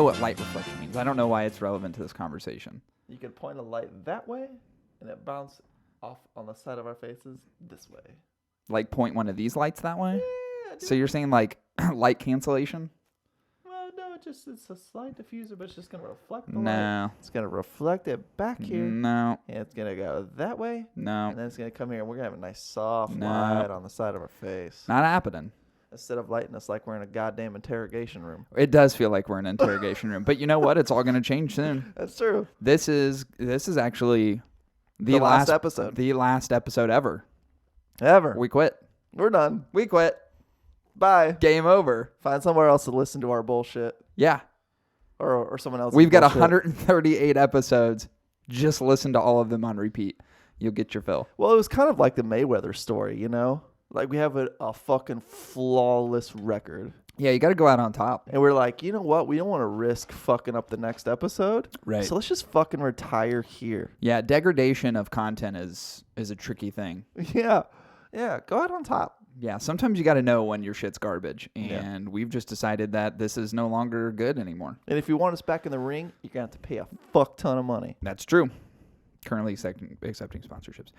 know what light reflection means. I don't know why it's relevant to this conversation. You could point a light that way, and it bounce off on the side of our faces this way. Like point one of these lights that way? Yeah. So you're saying like light cancellation? Well, no, it's a slight diffuser, but it's just going to reflect the No. light. It's going to reflect it back here. No. And it's going to go that way. No. And then it's going to come here, and we're going to have a nice soft No. light on the side of our face. Not happening. Instead of lighting us like we're in a goddamn interrogation room. It does feel like we're in an interrogation room. But you know what? It's all going to change soon. That's true. This is actually The last episode. The last episode ever. Ever. We quit. We're done. We quit. Bye. Game over. Find somewhere else to listen to our bullshit. Yeah. Or someone else. We've got 138 episodes. Just listen to all of them on repeat. You'll get your fill. Well, it was kind of like the Mayweather story, you know? Like, we have a fucking flawless record. Yeah, you got to go out on top. And we're like, you know what? We don't want to risk fucking up the next episode. Right. So let's just fucking retire here. Yeah, degradation of content is a tricky thing. Yeah. Yeah. Go out on top. Yeah, sometimes you got to know when your shit's garbage. And we've just decided that this is no longer good anymore. And if you want us back in the ring, you're going to have to pay a fuck ton of money. That's true. Currently accepting sponsorships.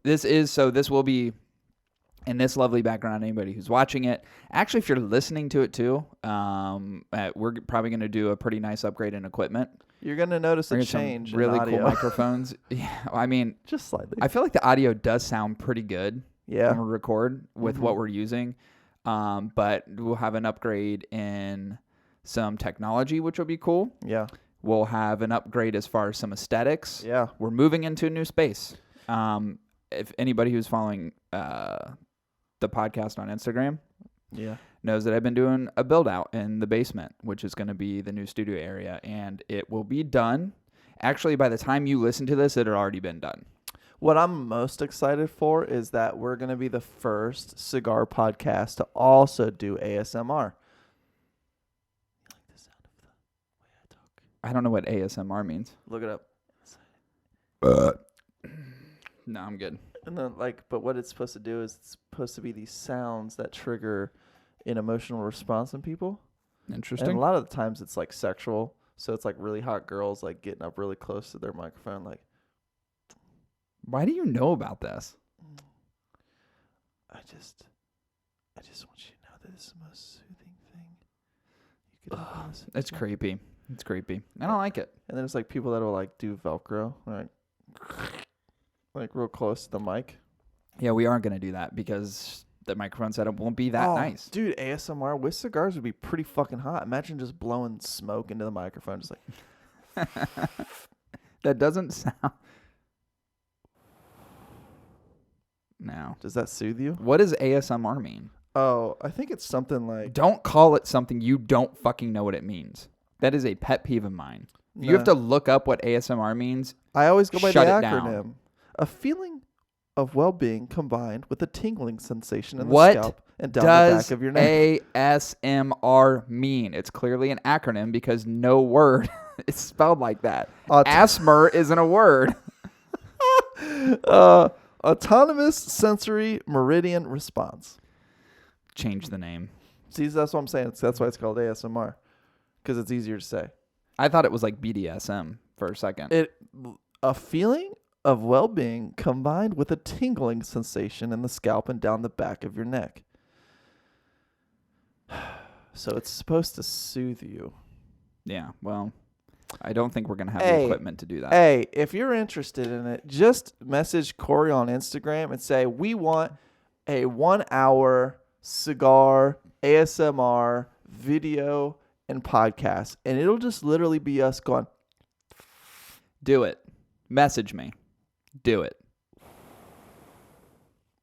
This will be in this lovely background. Anybody who's watching it, actually, if you're listening to it too, we're probably going to do a pretty nice upgrade in equipment. You're going to notice a change in really audio. cool microphones. Yeah, I mean, just slightly. I feel like the audio does sound pretty good. Yeah. When we record with what we're using, but we'll have an upgrade in some technology, which will be cool. Yeah. We'll have an upgrade as far as some aesthetics. Yeah. We're moving into a new space. If anybody who's following the podcast on Instagram knows that I've been doing a build out in the basement, which is going to be the new studio area, and it will be done. Actually, by the time you listen to this, it had already been done. What I'm most excited for is that we're going to be the first cigar podcast to also do ASMR. I don't know what ASMR means. Look it up. No, I'm good. And then, but what it's supposed to do is it's supposed to be these sounds that trigger an emotional response in people. Interesting. And a lot of the times it's like sexual. So it's like really hot girls like getting up really close to their microphone. Like, why do you know about this? I just want you to know that this is the most soothing thing you could ever listen to. It's creepy. It's creepy. I don't like it. And there's like people that will like do Velcro, like real close to the mic. Yeah, we aren't going to do that because the microphone setup won't be that nice. Dude, ASMR with cigars would be pretty fucking hot. Imagine just blowing smoke into the microphone. Just like. That doesn't sound. No. Does that soothe you? What does ASMR mean? Oh, I think it's something like. Don't call it something you don't fucking know what it means. That is a pet peeve of mine. You have to look up what ASMR means. I always go by the acronym. Down. A feeling of well-being combined with a tingling sensation in the scalp and down the back of your neck. What does ASMR mean? It's clearly an acronym because no word is spelled like that. Asthma isn't a word. Autonomous sensory meridian response. Change the name. See, that's what I'm saying. That's why it's called ASMR. Because it's easier to say. I thought it was like BDSM for a second. A feeling of well-being combined with a tingling sensation in the scalp and down the back of your neck. So it's supposed to soothe you. Yeah, well, I don't think we're going to have the equipment to do that. Hey, if you're interested in it, just message Cory on Instagram and say, we want a 1-hour cigar ASMR video and podcast, and it'll just literally be us going, do it. Message me. Do it.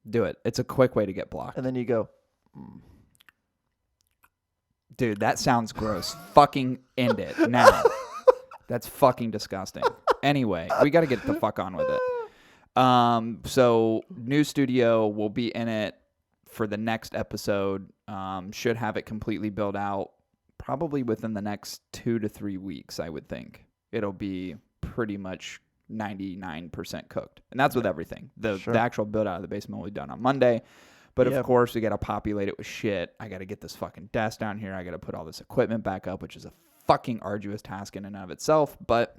Do it. It's a quick way to get blocked. and then you go, Dude, that sounds gross. Fucking end it now. That's fucking disgusting. Anyway, we got to get the fuck on with it. So new studio, will be in it for the next episode. Should have it completely built out probably within the next 2 to 3 weeks, I would think. It'll be pretty much 99% cooked. And that's with everything. The actual build out of the basement will be done on Monday. But of course, we got to populate it with shit. I got to get this fucking desk down here. I got to put all this equipment back up, which is a fucking arduous task in and of itself. But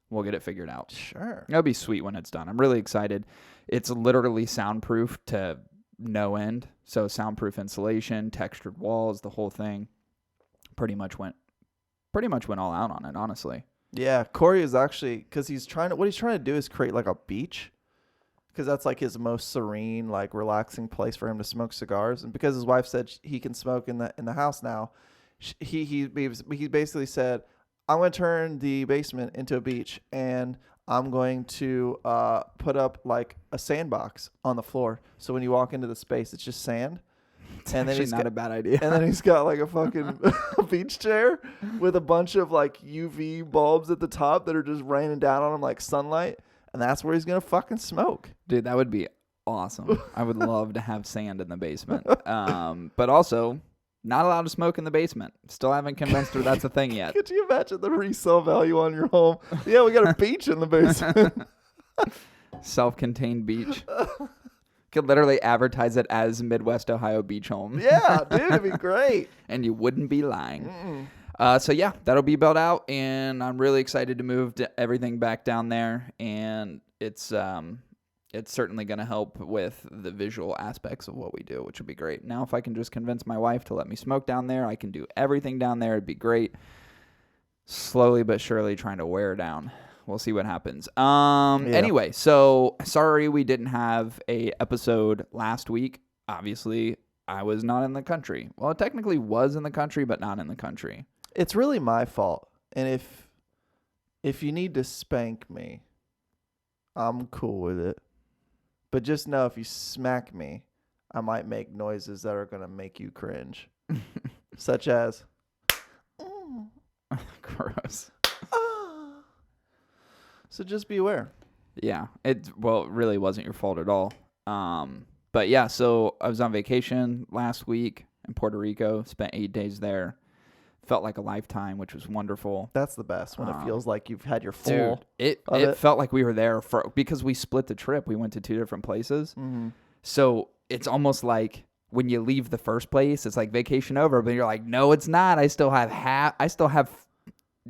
we'll get it figured out. Sure. It'll be sweet when it's done. I'm really excited. It's literally soundproof to no end. So soundproof insulation, textured walls, the whole thing. Pretty much went all out on it, honestly. Yeah, Cory is actually, because what he's trying to do is create like a beach, because that's like his most serene, like relaxing place for him to smoke cigars. And because his wife said he can smoke in the house now, he basically said, I'm going to turn the basement into a beach, and I'm going to put up like a sandbox on the floor. So when you walk into the space, it's just sand. It's actually not a bad idea. And then he's got like a fucking beach chair with a bunch of like UV bulbs at the top that are just raining down on him like sunlight. And that's where he's going to fucking smoke. Dude, that would be awesome. I would love to have sand in the basement. But also, not allowed to smoke in the basement. Still haven't convinced her that's a thing yet. Could you imagine the resale value on your home? Yeah, we got a beach in the basement. Self-contained beach. Could literally advertise it as Midwest Ohio beach home. Yeah, dude, it'd be great. And you wouldn't be lying. So yeah, that'll be built out, and I'm really excited to move everything back down there. And it's certainly going to help with the visual aspects of what we do, which would be great. Now, if I can just convince my wife to let me smoke down there, I can do everything down there. It'd be great. Slowly but surely trying to wear down. We'll see what happens. Anyway, so sorry we didn't have a episode last week. Obviously, I was not in the country. Well, it technically was in the country, but not in the country. It's really my fault. And if you need to spank me, I'm cool with it. But just know if you smack me, I might make noises that are going to make you cringe. Such as... Gross. So just be aware. Yeah. It really wasn't your fault at all. But yeah, so I was on vacation last week in Puerto Rico, spent 8 days there. Felt like a lifetime, which was wonderful. That's the best, when it feels like you've had your full. Dude, it felt like we were there because we split the trip. We went to 2 different places. Mm-hmm. So it's almost like when you leave the first place, it's like vacation over, but you're like, no, it's not. I still have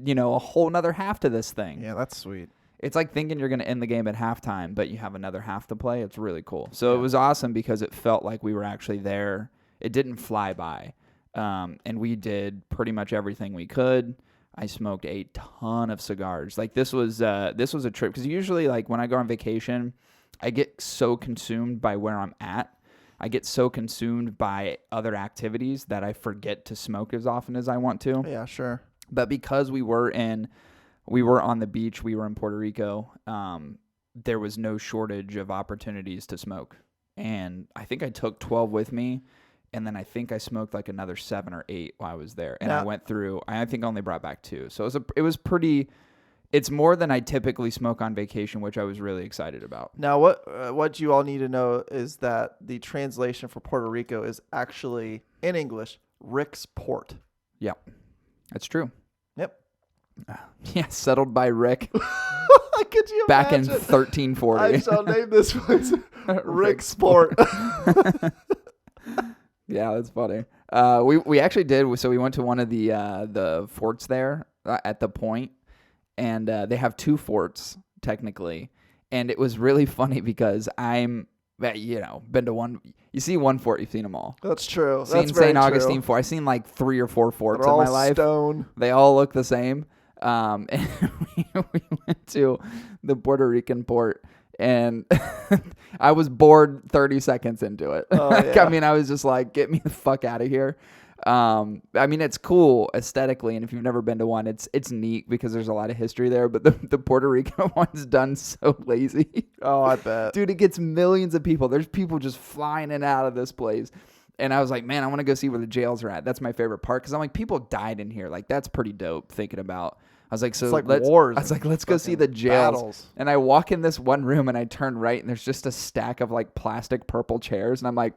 a whole nother half to this thing. Yeah, that's sweet. It's like thinking you're going to end the game at halftime, but you have another half to play. It's really cool. So It was awesome because it felt like we were actually there. It didn't fly by. And we did pretty much everything we could. I smoked a ton of cigars. Like this was a trip, because usually like when I go on vacation, I get so consumed by where I'm at. I get so consumed by other activities that I forget to smoke as often as I want to. Yeah, sure. But because we were on the beach, we were in Puerto Rico, there was no shortage of opportunities to smoke. And I think I took 12 with me, and then I think I smoked like another 7 or 8 while I was there. And I went through, I think I only brought back 2. So it was pretty, it's more than I typically smoke on vacation, which I was really excited about. Now, what you all need to know is that the translation for Puerto Rico is actually, in English, Rick's Port. Yep, that's true. Yep. Yeah, settled by Rick. Could you back imagine? In 1340. I shall name this place Rick's Port. Yeah, that's funny. We actually did. So we went to one of the forts there at the point, and they have 2 forts technically, and it was really funny because been to one. You see one fort, you've seen them all. That's true. Seen St. Augustine Fort. I've seen like 3 or 4 forts in my life. Stone. They all look the same. And we went to the Puerto Rican port, and I was bored 30 seconds into it. Oh, yeah. I mean, I was just like, get me the fuck out of here. I mean, it's cool aesthetically, and if you've never been to one, it's neat because there's a lot of history there, but the Puerto Rico one's done so lazy. Oh, I bet. Dude, it gets millions of people. There's people just flying in and out of this place. And I was like, man, I want to go see where the jails are at. That's my favorite part, because I'm like, people died in here. Like, that's pretty dope thinking about. I was like, so let's go see the jails. Battles. And I walk in this one room and I turn right and there's just a stack of like plastic purple chairs. And I'm like,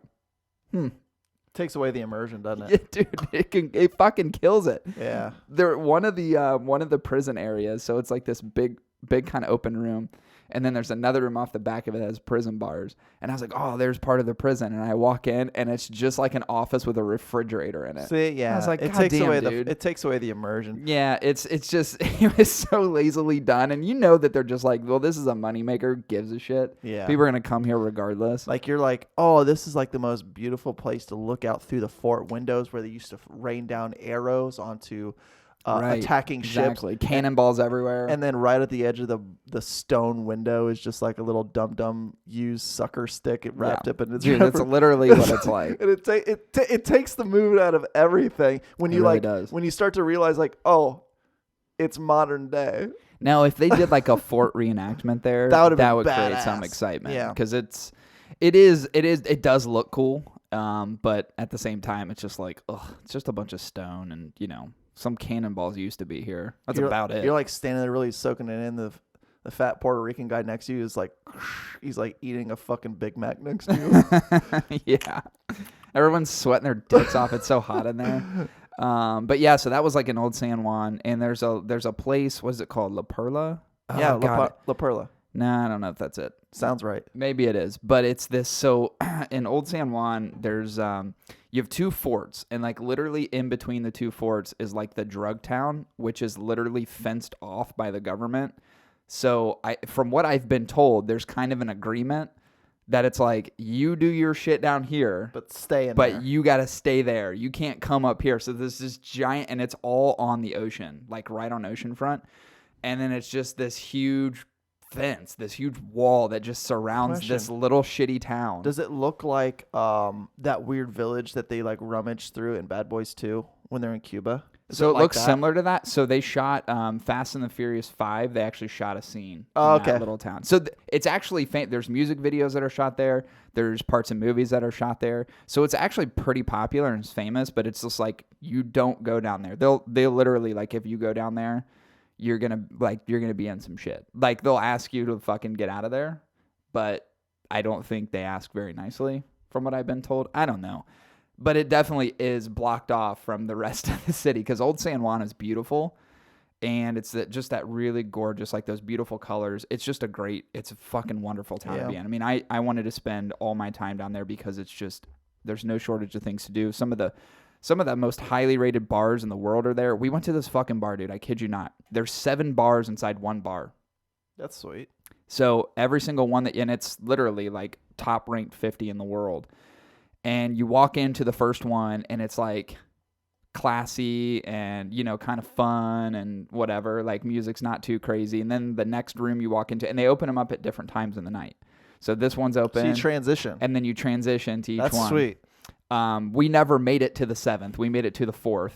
Takes away the immersion, doesn't it? Yeah, dude, it fucking kills it. Yeah. They're one of the prison areas. So it's like this big big kind of open room. And then there's another room off the back of it that has prison bars. And I was like, oh, there's part of the prison. And I walk in, and it's just like an office with a refrigerator in it. See, yeah. I was like, it God takes damn, away dude. it takes away the immersion. Yeah, it's just, it was so lazily done. And you know that they're just like, well, this is a moneymaker, gives a shit. Yeah. People are going to come here regardless. Like, you're like, oh, this is like the most beautiful place to look out through the fort windows where they used to rain down arrows onto attacking ships. Exactly. Cannonballs everywhere. And then right at the edge of the stone window is just like a little dum-dum used sucker stick wrapped up in its Dude, that's literally what it's like. And it takes the mood out of everything when you really does. when you start to realize like, oh, it's modern day. Now, if they did like a fort reenactment there, that would create some excitement. Yeah. Because it does look cool. But at the same time, it's just like, ugh, it's just a bunch of stone and, some cannonballs used to be here. That's about it. You're like standing there really soaking it in. The fat Puerto Rican guy next to you is like, he's like eating a fucking Big Mac next to you. Yeah. Everyone's sweating their dicks off. It's so hot in there. But yeah, so that was like an old San Juan. And there's a place, what is it called? La Perla? Yeah, La Perla. Nah, I don't know if that's it. Sounds right. Maybe it is, but it's this. So in Old San Juan, there's you have two forts, and like literally in between the two forts is like the drug town, which is literally fenced off by the government. So from what I've been told, there's kind of an agreement that it's like you do your shit down here, but you got to stay there. You can't come up here. So there's this giant, and it's all on the ocean, like right on oceanfront, and then it's just this huge fence, this huge wall that just surrounds this little shitty town. Does it look like that weird village that they like rummage through in Bad Boys 2 when they're in Cuba? So it looks similar to that. So they shot Fast and the Furious 5. They actually shot a scene in that little town. So it's actually there's music videos that are shot there. There's parts of movies that are shot there. So it's actually pretty popular and it's famous, but it's just like you don't go down there. They'll literally, like, if you go down there, you're gonna be in some shit. Like, they'll ask you to fucking get out of there, but I don't think they ask very nicely, from what I've been told. I don't know, but it definitely is blocked off from the rest of the city because Old San Juan is beautiful, and it's just that really gorgeous, like those beautiful colors. It's just it's a fucking wonderful town to be in. I mean, I wanted to spend all my time down there because it's just there's no shortage of things to do. Some of the most highly rated bars in the world are there. We went to this fucking bar, dude. I kid you not. There's 7 bars inside one bar. That's sweet. So every single one and it's literally like top ranked 50 in the world. And you walk into the first one and it's like classy and, kind of fun and whatever. Like, music's not too crazy. And then the next room you walk into, and they open them up at different times in the night. So this one's open. So you transition. And then you transition to each one. That's sweet. We never made it to the 7th. We made it to the 4th.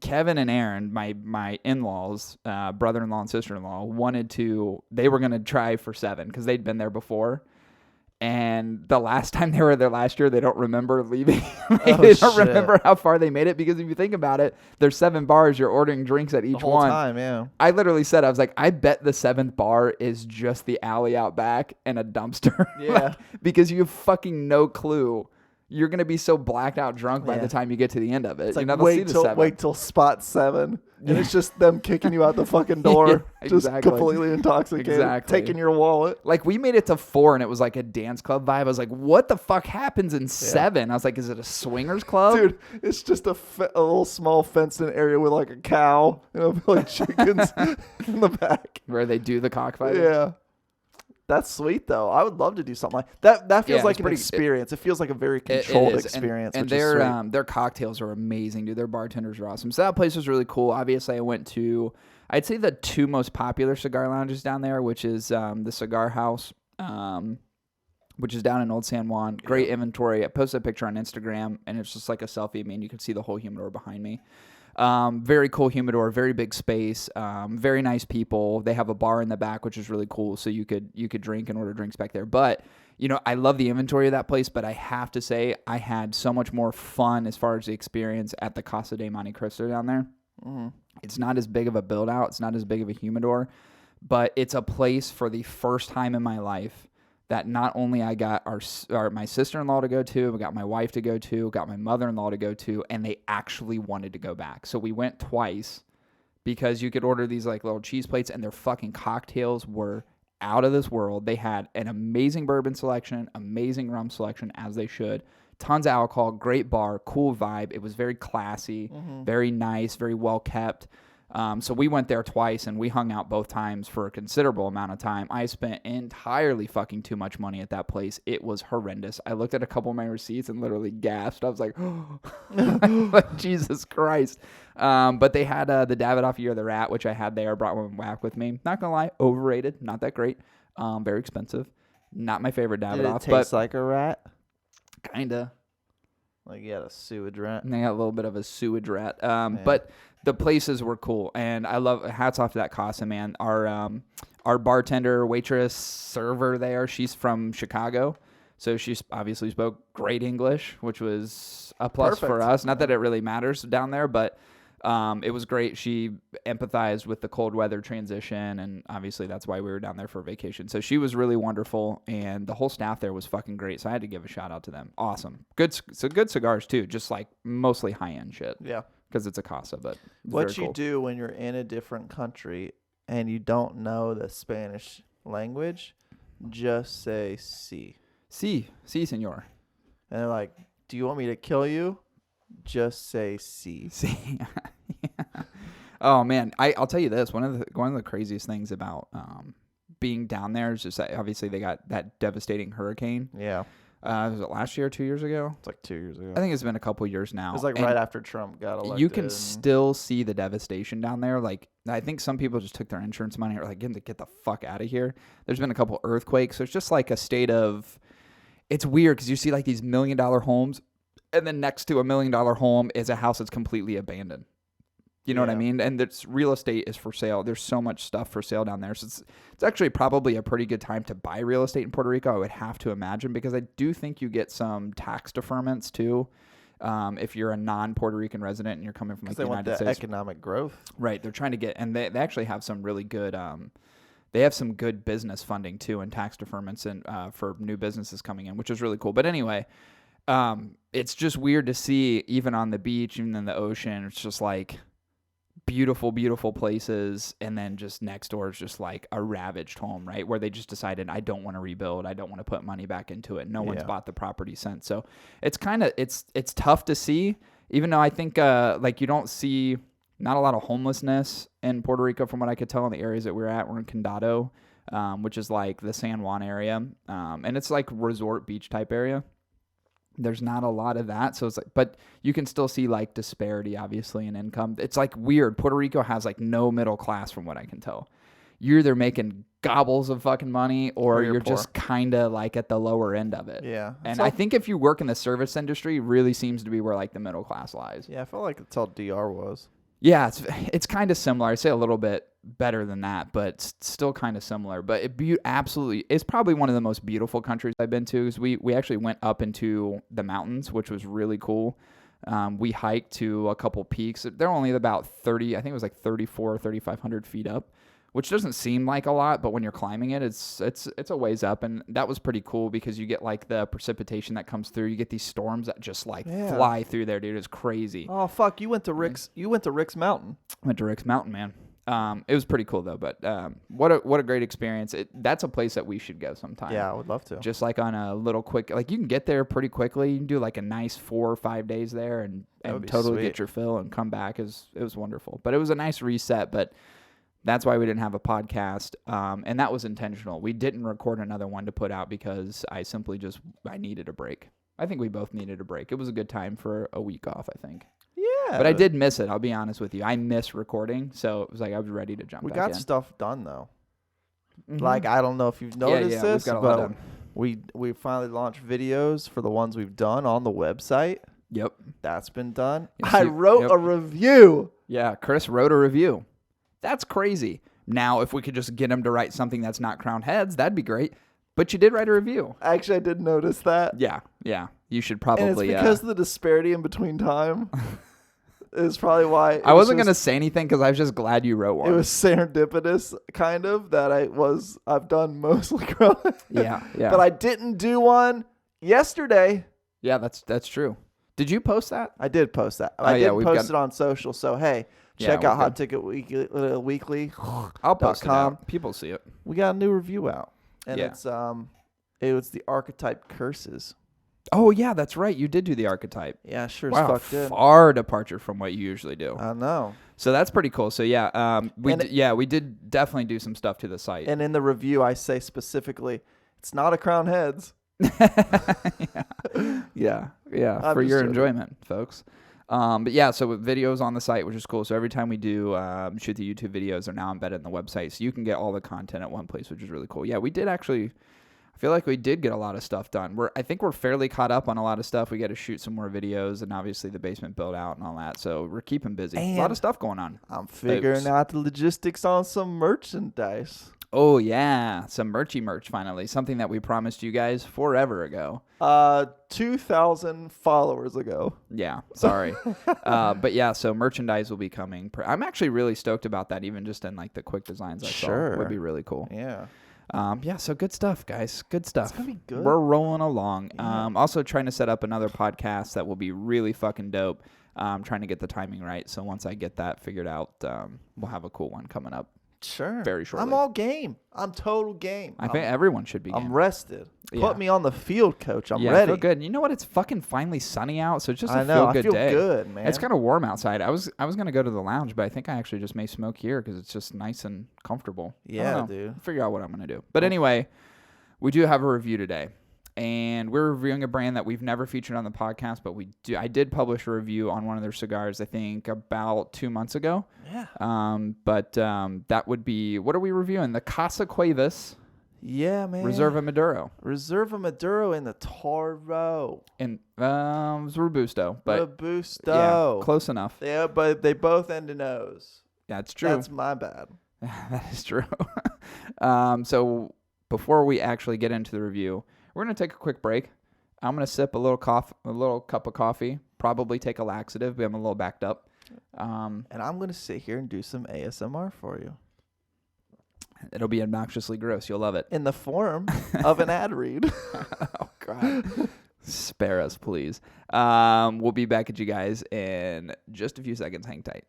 Kevin and Aaron, my in-laws, brother-in-law and sister-in-law, they were going to try for 7 because they'd been there before. And the last time they were there last year, they don't remember leaving. They don't remember how far they made it because if you think about it, there's 7 bars. You're ordering drinks at each the whole one. Time, yeah. I literally said, I was like, I bet the 7th bar is just the alley out back and a dumpster. Yeah. Because you have fucking no clue. You're going to be so blacked out drunk by the time you get to the end of it. It's like, wait till spot 7. And it's just them kicking you out the fucking door. Just completely intoxicated. Taking your wallet. Like, we made it to 4 and it was like a dance club vibe. I was like, what the fuck happens in 7? I was like, is it a swingers club? Dude, it's just a little small fenced-in area with like a cow and like chickens in the back. Where they do the cockfighting? Yeah. That's sweet, though. I would love to do something like that. That feels like an experience. It feels like a very controlled experience. And their cocktails are amazing, dude. Their bartenders are awesome. So that place was really cool. Obviously, I went to, I'd say, the 2 most popular cigar lounges down there, which is the Cigar House, which is down in Old San Juan. Great inventory. I posted a picture on Instagram, and it's just like a selfie of me, and you can see the whole humidor behind me. Very cool humidor, very big space, very nice people. They have a bar in the back, which is really cool. So you could drink and order drinks back there. But, I love the inventory of that place, but I have to say I had so much more fun as far as the experience at the Casa de Monte Cristo down there. Mm-hmm. It's not as big of a build out. It's not as big of a humidor, but it's a place for the first time in my life that not only I got my sister-in-law to go to, we got my wife to go to, got my mother-in-law to go to, and they actually wanted to go back. So we went twice because you could order these like little cheese plates, and their fucking cocktails were out of this world. They had an amazing bourbon selection, amazing rum selection, as they should. Tons of alcohol, great bar, cool vibe. It was very classy, very nice, very well kept. So we went there twice, and we hung out both times for a considerable amount of time. I spent entirely fucking too much money at that place. It was horrendous. I looked at a couple of my receipts and literally gasped. I was like, like, Jesus Christ. But they had the Davidoff Year of the Rat, which I had there. Brought one back with me. Not gonna lie, overrated. Not that great. Very expensive. Not my favorite Davidoff. Did it taste like a rat? Kinda. Like you had a sewage rat? And they got a little bit of a sewage rat. But the places were cool, and I love. Hats off to that Casa, man. Our bartender, waitress, server there, she's from Chicago, so she obviously spoke great English, which was a plus for us. Not that it really matters down there, but it was great. She empathized with the cold weather transition, and obviously that's why we were down there for vacation. So she was really wonderful, and the whole staff there was fucking great. So I had to give a shout out to them. Awesome, good cigars too. Just like mostly high end shit. Yeah. Because it's a Casa, but what you do when you're in a different country and you don't know the Spanish language, just say sí. Sí, señor. And they're like, do you want me to kill you? Just say sí. Sí. Yeah. Oh man, I'll tell you this. One of the craziest things about being down there is just that obviously they got that devastating hurricane. Yeah. Was it last year or 2 years ago? It's like 2 years ago. I think it's been a couple years now. It was like right after Trump got elected. You can still see the devastation down there. Like, I think some people just took their insurance money and were like, get the fuck out of here. There's been a couple earthquakes. There's just like a state of, it's weird because you see like these $1 million homes, and then next to $1 million home is a house that's completely abandoned. You know what I mean? And this real estate is for sale. There's so much stuff for sale down there. So it's actually probably a pretty good time to buy real estate in Puerto Rico, I would have to imagine, because I do think you get some tax deferments too. If you're a non-Puerto Rican resident and you're coming from like the United States. Economic growth. Right. They're trying to get, and they actually have some really good, they have some good business funding too and tax deferments and for new businesses coming in, which is really cool. But anyway, it's just weird to see even on the beach, even in the ocean, it's just like beautiful, beautiful places, and then just next door is just like a ravaged home, right? Where they just decided, I don't want to rebuild, I don't want to put money back into it. No one's bought the property since. So it's kind of it's tough to see, even though I think like you don't see not a lot of homelessness in Puerto Rico from what I could tell in the areas that we're at. We're in Condado, which is like the San Juan area, and it's like resort beach type area. There's not a lot of that. So it's like, but you can still see like disparity, obviously, in income. It's like weird. Puerto Rico has like no middle class from what I can tell. You're either making gobbles of fucking money or you're just kind of like at the lower end of it. Yeah. And I think if you work in the service industry, really seems to be where like the middle class lies. Yeah. I felt like that's how DR was. Yeah, it's kind of similar. I'd say a little bit better than that, but still kind of similar. But absolutely, it's probably one of the most beautiful countries I've been to. Because we actually went up into the mountains, which was really cool. We hiked to a couple peaks. They're only about 30, I think it was like 3,500 feet up, which doesn't seem like a lot, but when you're climbing it, it's a ways up, and that was pretty cool because you get like the precipitation that comes through. You get these storms that just like fly through there, dude. It's crazy. Oh fuck! You went to Rick's. You went to Rick's Mountain. Went to Rick's Mountain, man. It was pretty cool though. But what a great experience. That's a place that we should go sometime. Yeah, I would love to. Just like on a little quick, like you can get there pretty quickly. You can do like a nice 4 or 5 days there and totally get your fill and come back. It was wonderful. But it was a nice reset. But that's why we didn't have a podcast, and that was intentional. We didn't record another one to put out because I needed a break. I think we both needed a break. It was a good time for a week off, I think. Yeah. But I did miss it, I'll be honest with you. I miss recording, so it was like I was ready to jump back in. We got stuff done, though. Mm-hmm. Like, I don't know if you've noticed this, we've got a lot done. We finally launched videos for the ones we've done on the website. Yep. That's been done. Yes, I wrote a review. Yeah, Chris wrote a review. That's crazy. Now, if we could just get him to write something that's not Crowned Heads, that'd be great. But you did write a review. Actually, I did notice that. Yeah. You should probably... And it's because of the disparity in between time is probably why... I wasn't going to say anything because I was just glad you wrote one. It was serendipitous, kind of, that I've done mostly Crowned Heads. Yeah. But I didn't do one yesterday. Yeah, that's true. Did you post that? I did post that. I did post it on social, so hey... Check we're out good. Hot Ticket Weekly. I'll post it .com. out. People see it. We got a new review out, and Yeah. it was the archetype curses. Oh yeah, that's right. You did do the archetype. Yeah, sure Wow, as fuck did. far departure from what you usually do. I know. So that's pretty cool. So yeah, we did definitely do some stuff to the site. And in the review, I say specifically, it's not a Crown Heads. yeah, I'm for just your joking. enjoyment, folks. But yeah, so videos on the site, which is cool. So every time we do shoot the YouTube videos, they're now embedded in the website, so you can get all the content at one place, which is really cool. Yeah, we did actually. I feel like we did get a lot of stuff done. I think we're fairly caught up on a lot of stuff. We got to shoot some more videos, and obviously the basement build out and all that. So we're keeping busy. A lot And of stuff going on. I'm figuring out the logistics on some merchandise. Oh yeah, some merch finally. Something that we promised you guys forever ago. 2,000 followers ago. Yeah, sorry. But yeah, so merchandise will be coming. I'm actually really stoked about that, even just in like the quick designs I saw. Would be really cool. Yeah. Yeah, so good stuff, guys. Good stuff. It's gonna be good. We're rolling along. Yeah. Also trying to set up another podcast that will be really fucking dope. Trying to get the timing right. So once I get that figured out, we'll have a cool one coming up. Sure. Very shortly. I'm all game. I'm total game. I think everyone should be. I'm rested. Yeah. Put me on the field, coach. I'm I ready. feel good. You know what? It's fucking finally sunny out, so it's just a I know. feel good I feel day. good, man. It's kind of warm outside. I was gonna go to the lounge, but I think I actually just may smoke here because it's just nice and comfortable. Yeah, dude. I'll figure out what I'm gonna do. But anyway, we do have a review today, and we're reviewing a brand that we've never featured on the podcast, but I did publish a review on one of their cigars. I think about 2 months ago. Yeah. But that would be, what are we reviewing? The Casa Cuevas Yeah, man. Reserva Maduro. Reserva Maduro in the Toro. And it was Robusto, but Robusto. yeah, close enough. Yeah, but they both end in O's. That's true. That's my bad. That is true. So before we actually get into the review, we're going to take a quick break. I'm going to sip a little cup of coffee, probably take a laxative, but I'm a little backed up. And I'm going to sit here and do some ASMR for you. It'll be obnoxiously gross. You'll love it. In the form of an ad read. Oh, God. Spare us, please. We'll be back at you guys in just a few seconds. Hang tight.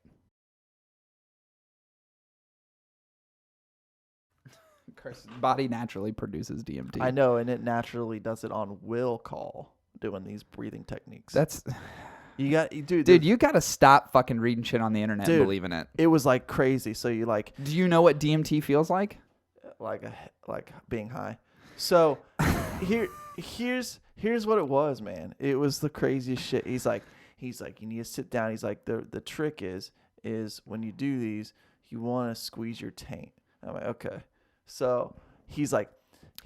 Carson's body naturally produces DMT. I know, and it naturally does it on will call, doing these breathing techniques. That's... You got, dude, you got to stop fucking reading shit on the internet and believing it. It was like crazy. So you like... Do you know what DMT feels like? Like being high. So here's what it was, man. It was the craziest shit. He's like, you need to sit down. He's like, the trick is when you do these, you want to squeeze your taint. I'm like, okay. So he's like,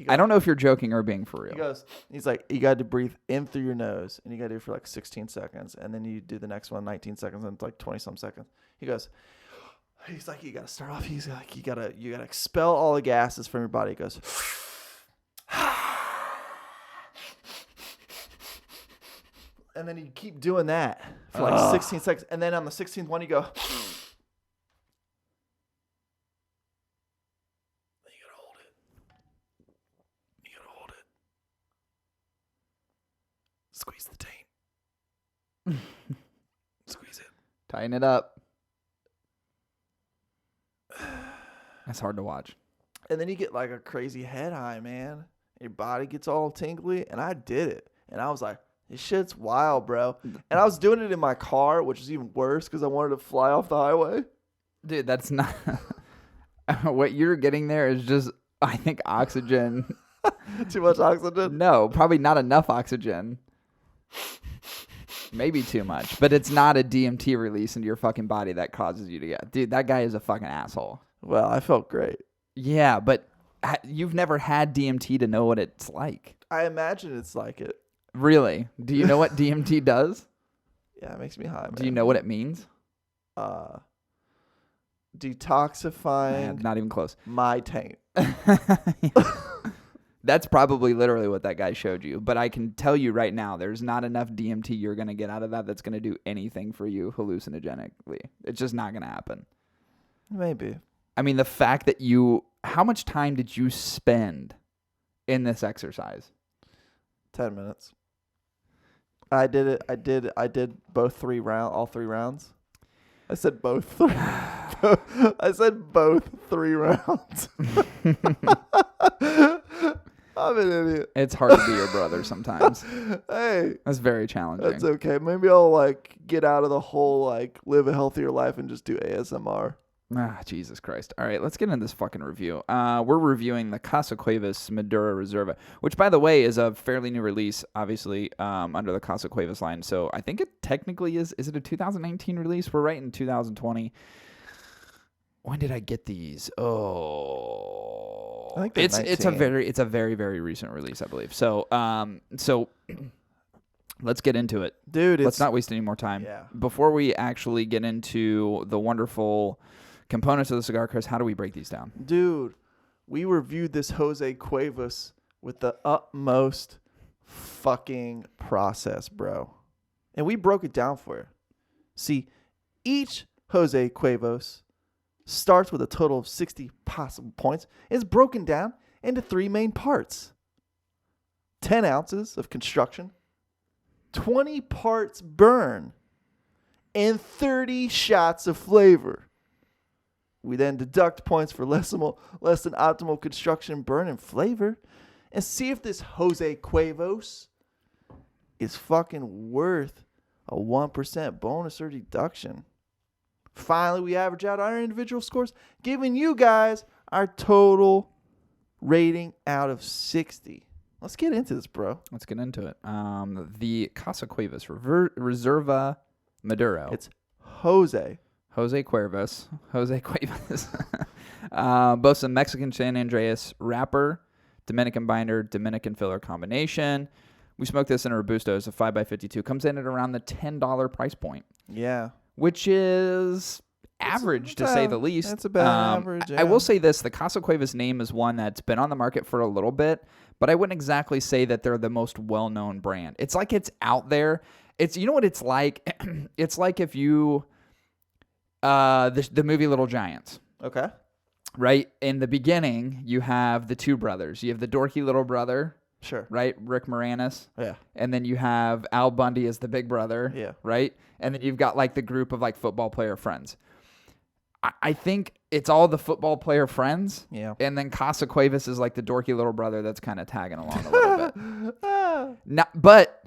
I don't know if you're joking or being for real. He's like, you got to breathe in through your nose, and you got to do it for like 16 seconds, and then you do the next one 19 seconds, and it's like 20 some seconds. He's like, you got to start off. He's like, you got to expel all the gases from your body. He goes, and then you keep doing that for like 16 seconds, and then on the 16th one, you go. Squeeze the taint. Squeeze it. Tighten it up. That's hard to watch. And then you get like a crazy head high, man. Your body gets all tingly. And I did it. And I was like, this shit's wild, bro. And I was doing it in my car, which is even worse because I wanted to fly off the highway. Dude, that's not... What you're getting there is just, I think, oxygen. Too much oxygen? No, probably not enough oxygen. Maybe too much, but it's not a DMT release into your fucking body that causes you to get... Dude, that guy is a fucking asshole. Well, I felt great. Yeah, but you've never had DMT to know what it's like. I imagine it's like it. Really? Do you know what DMT does? Yeah, it makes me high, man. Do you know what it means? Detoxifying... Not even close. My taint. That's probably literally what that guy showed you. But I can tell you right now, there's not enough DMT you're going to get out of that's going to do anything for you hallucinogenically. It's just not going to happen. Maybe. I mean, the fact that how much time did you spend in this exercise? 10 minutes. I did it. I did both all 3 rounds. I said both. I said both 3 rounds. I'm an idiot. It's hard to be your brother sometimes. Hey, That's very challenging. that's okay. Maybe I'll like get out of the whole like live a healthier life and just do ASMR. Jesus Christ. All right, let's get into this fucking review. We're reviewing the Casa Cuevas Maduro Reserva, which, by the way, is a fairly new release, obviously, under the Casa Cuevas line. So I think it technically is it a 2019 release? We're right in 2020. When did I get these? Oh, I think it's a very, very recent release, I believe. So let's get into it. Dude, let's not waste any more time. Yeah. Before we actually get into the wonderful components of the cigar, Chris, how do we break these down? Dude, we reviewed this Jose Cuevas with the utmost fucking process, bro. And we broke it down for you. See, each Jose Cuevas starts with a total of 60 possible points. It's broken down into 3 main parts. 10 ounces of construction, 20 parts burn, and 30 shots of flavor. We then deduct points for less than optimal construction, burn, and flavor, and see if this Jose Cuevas is fucking worth a 1% bonus or deduction. Finally, we average out our individual scores, giving you guys our total rating out of 60. Let's get into this, bro. Let's get into it. The Casa Cuevas Reserva Maduro. It's Jose Cuevas. Boasts a Mexican San Andreas wrapper, Dominican binder, Dominican filler combination. We smoked this in a Robusto. It's a 5x52. Comes in at around the $10 price point. Yeah. Which is average, to say the least. That's about average, yeah. I will say this. The Casa Cuevas name is one that's been on the market for a little bit, but I wouldn't exactly say that they're the most well-known brand. It's like it's out there. It's, you know what it's like? It's like if you... the movie Little Giants. Okay. Right? In the beginning, you have the 2 brothers. You have the dorky little brother. Sure. Right? Rick Moranis. Yeah. And then you have Al Bundy as the big brother. Yeah. Right? And then you've got like the group of like football player friends. I think it's all the football player friends. Yeah. And then Casa Cuevas is like the dorky little brother that's kind of tagging along a little bit. But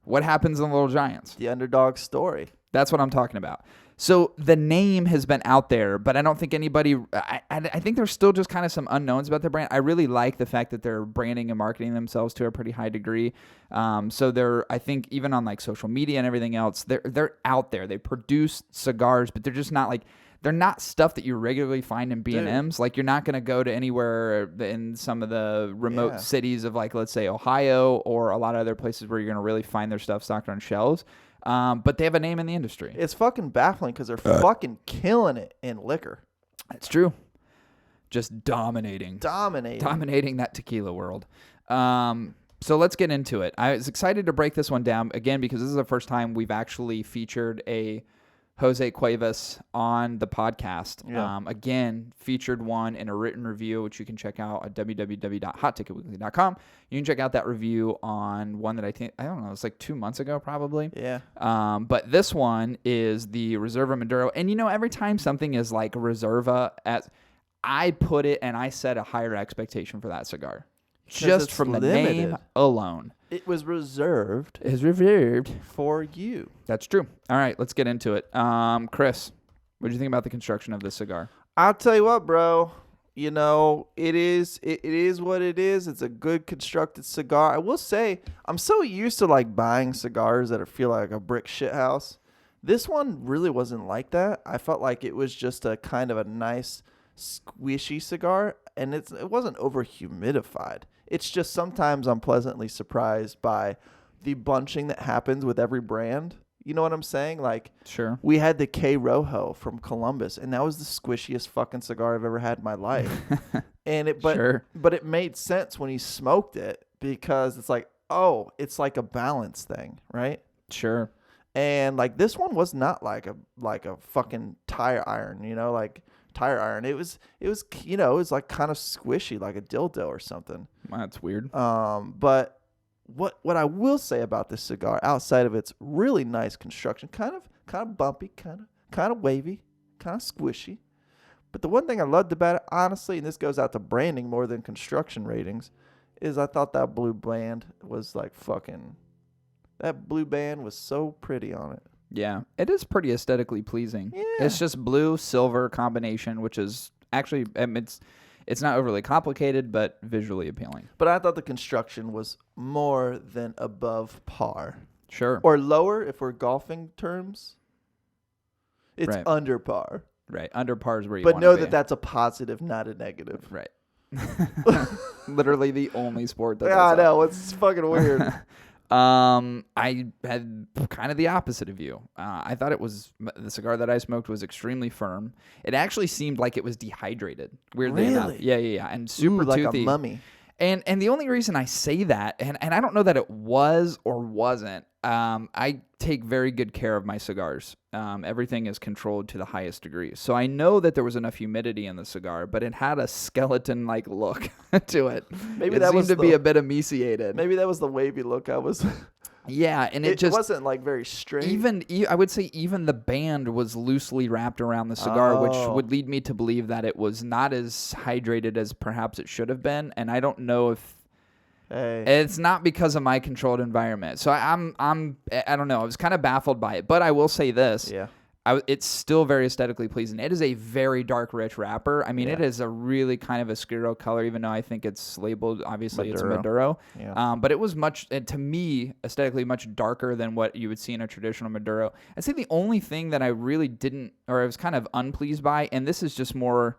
what happens in Little Giants? The underdog story. That's what I'm talking about. So the name has been out there, but I don't think anybody... I think there's still just kind of some unknowns about the brand. I really like the fact that they're branding and marketing themselves to a pretty high degree. So they're, I think, even on like social media and everything else, they're out there. They produce cigars, but they're just not like... They're not stuff that you regularly find in B&Ms. Like, you're not going to go to anywhere in some of the remote cities of, like, let's say, Ohio or a lot of other places where you're going to really find their stuff stocked on shelves. But they have a name in the industry. It's fucking baffling because they're fucking killing it in liquor. That's true. Just dominating that tequila world. So let's get into it. I was excited to break this one down, again, because this is the first time we've actually featured a Jose Cuevas on the podcast. Yeah. Again, featured one in a written review, which you can check out at www.hotticketweekly.com. You can check out that review on one that I don't know, it's like 2 months ago probably. Yeah. But this one is the Reserva Maduro. And you know, every time something is like Reserva, I put it and I set a higher expectation for that cigar. Just from the name alone. It was reserved. It's reserved for you. That's true. All right, let's get into it. Chris, what do you think about the construction of this cigar? I'll tell you what, bro. You know, it is what it is. It's a good constructed cigar. I will say, I'm so used to like buying cigars that feel like a brick shit house. This one really wasn't like that. I felt like it was just a kind of a nice squishy cigar, and it wasn't over humidified. It's just sometimes I'm pleasantly surprised by the bunching that happens with every brand. You know what I'm saying? Like, sure. We had the K Rojo from Columbus, and that was the squishiest fucking cigar I've ever had in my life. But it made sense when he smoked it because it's like, oh, it's like a balance thing, right? Sure. And like this one was not like a fucking tire iron, you know, like tire iron. It was you know, it was like kind of squishy, like a dildo or something. That's weird. But what I will say about this cigar, outside of its really nice construction, kind of bumpy, kind kind of wavy, kind of squishy. But the one thing I loved about it, honestly, and this goes out to branding more than construction ratings, is I thought that blue band was like fucking. That blue band was so pretty on it. Yeah, it is pretty aesthetically pleasing. Yeah. It's just blue silver combination, which is actually it's not overly complicated, but visually appealing. But I thought the construction was more than above par. Sure. Or lower if we're golfing terms. It's Right. under par. Right. Under par is where you But want know to be. that that's a positive, not a negative. Right. Literally the only sport that Yeah, I does that. know. It's fucking weird. I had kind of the opposite of you. I thought the cigar that I smoked was extremely firm. It actually seemed like it was dehydrated. Weirdly enough. Really? Yeah. And super like toothy. a mummy. And the only reason I say that, and I don't know that it was or wasn't, I take very good care of my cigars. Everything is controlled to the highest degree. So I know that there was enough humidity in the cigar, but it had a skeleton-like look to it. Maybe it that seemed was to be a bit emaciated. Maybe that was the wavy look I was. Yeah, and it just wasn't like very straight. I would say even the band was loosely wrapped around the cigar, which Oh. would lead me to believe that it was not as hydrated as perhaps it should have been. And I don't know if it's not because of my controlled environment. So I don't know. I was kind of baffled by it, but I will say this. Yeah. It's still very aesthetically pleasing. It is a very dark, rich wrapper. I mean, Yeah. it is a really kind of oscuro color, even though I think it's labeled, obviously, it's Maduro. Yeah. But it was to me, aesthetically much darker than what you would see in a traditional Maduro. I'd say the only thing that I really didn't, or I was kind of unpleased by, and this is just more,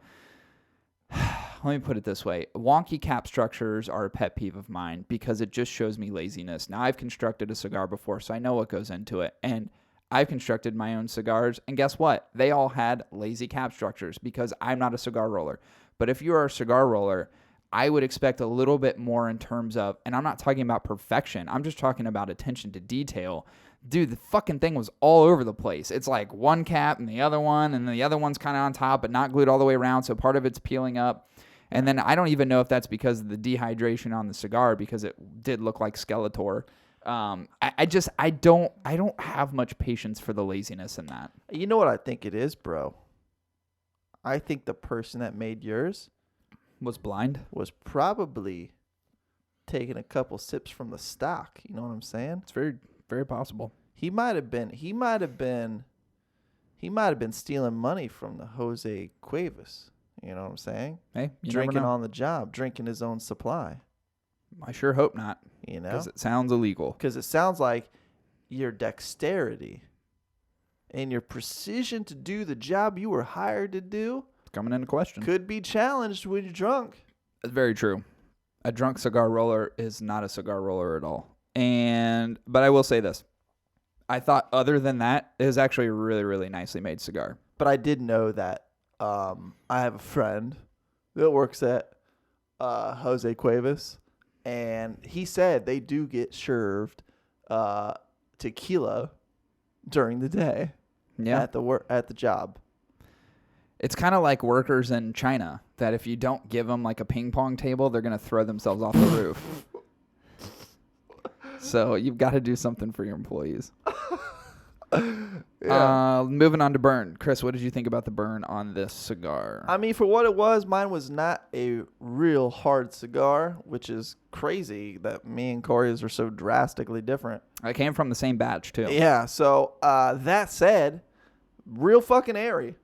let me put it this way. Wonky cap structures are a pet peeve of mine because it just shows me laziness. Now, I've constructed a cigar before, so I know what goes into it. And I've constructed my own cigars, and guess what? They all had lazy cap structures because I'm not a cigar roller. But if you are a cigar roller, I would expect a little bit more in terms of, and I'm not talking about perfection, I'm just talking about attention to detail. Dude, the fucking thing was all over the place. It's like one cap and the other one's kind of on top, but not glued all the way around, so part of it's peeling up. And then I don't even know if that's because of the dehydration on the cigar, because it did look like Skeletor. I don't have much patience for the laziness in that. You know what I think it is, bro? I think the person that made yours Was blind? was probably taking a couple sips from the stock. You know what I'm saying? It's very, very possible. He might have been stealing money from the Jose Cuevas. You know what I'm saying? Hey, you Drinking never know. on the job, drinking his own supply. I sure hope not, You know? because it sounds illegal. Because it sounds like your dexterity and your precision to do the job you were hired to do It's coming into question. could be challenged when you're drunk. It's very true. A drunk cigar roller is not a cigar roller at all. But I will say this. I thought other than that, it was actually a really, really nicely made cigar. But I did know that I have a friend that works at Jose Cuevas, and he said they do get served tequila during the day at the job. It's kind of like workers in China, that if you don't give them like a ping pong table, they're going to throw themselves off the roof. So you've got to do something for your employees. Yeah. Moving on to burn. Chris, what did you think about the burn on this cigar? I mean, for what it was, mine was not a real hard cigar, which is crazy that me and Cory's are so drastically different. I came from the same batch, too. Yeah, so that said, real fucking airy.